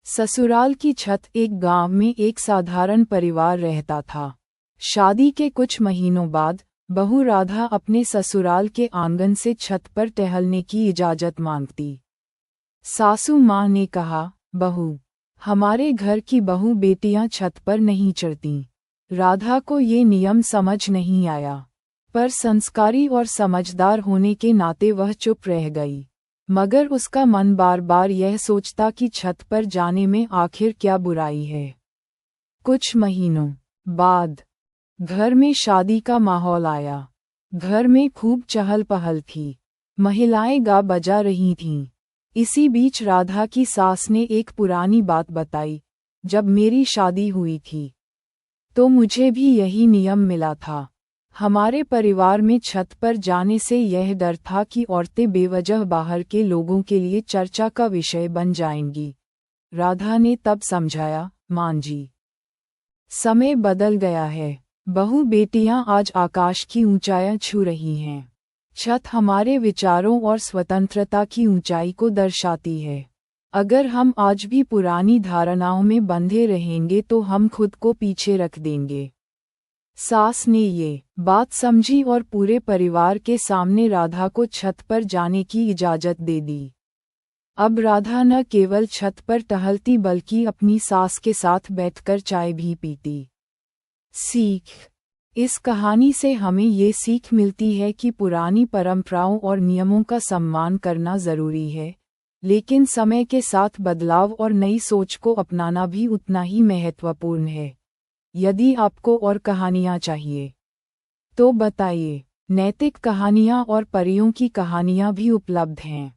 ससुराल की छत। एक गांव में एक साधारण परिवार रहता था। शादी के कुछ महीनों बाद बहू राधा अपने ससुराल के आंगन से छत पर टहलने की इजाजत मांगती। सासू माँ ने कहा, बहू, हमारे घर की बहू बेटियां छत पर नहीं चढ़तीं। राधा को ये नियम समझ नहीं आया, पर संस्कारी और समझदार होने के नाते वह चुप रह गई। मगर उसका मन बार बार यह सोचता कि छत पर जाने में आखिर क्या बुराई है। कुछ महीनों बाद घर में शादी का माहौल आया। घर में खूब चहल पहल थी। महिलाएं गा बजा रही थीं। इसी बीच राधा की सास ने एक पुरानी बात बताई। जब मेरी शादी हुई थी तो मुझे भी यही नियम मिला था। हमारे परिवार में छत पर जाने से यह डर था कि औरतें बेवजह बाहर के लोगों के लिए चर्चा का विषय बन जाएंगी। राधा ने तब समझाया, मां जी, समय बदल गया है। बहू बेटियां आज आकाश की ऊंचाइयां छू रही हैं। छत हमारे विचारों और स्वतंत्रता की ऊंचाई को दर्शाती है। अगर हम आज भी पुरानी धारणाओं में बंधे रहेंगे तो हम खुद को पीछे रख देंगे। सास ने ये बात समझी और पूरे परिवार के सामने राधा को छत पर जाने की इजाजत दे दी। अब राधा न केवल छत पर टहलती बल्कि अपनी सास के साथ बैठकर चाय भी पीती। सीख। इस कहानी से हमें ये सीख मिलती है कि पुरानी परंपराओं और नियमों का सम्मान करना जरूरी है, लेकिन समय के साथ बदलाव और नई सोच को अपनाना भी उतना ही महत्वपूर्ण है। यदि आपको और कहानियाँ चाहिए तो बताइए। नैतिक कहानियाँ और परियों की कहानियाँ भी उपलब्ध हैं।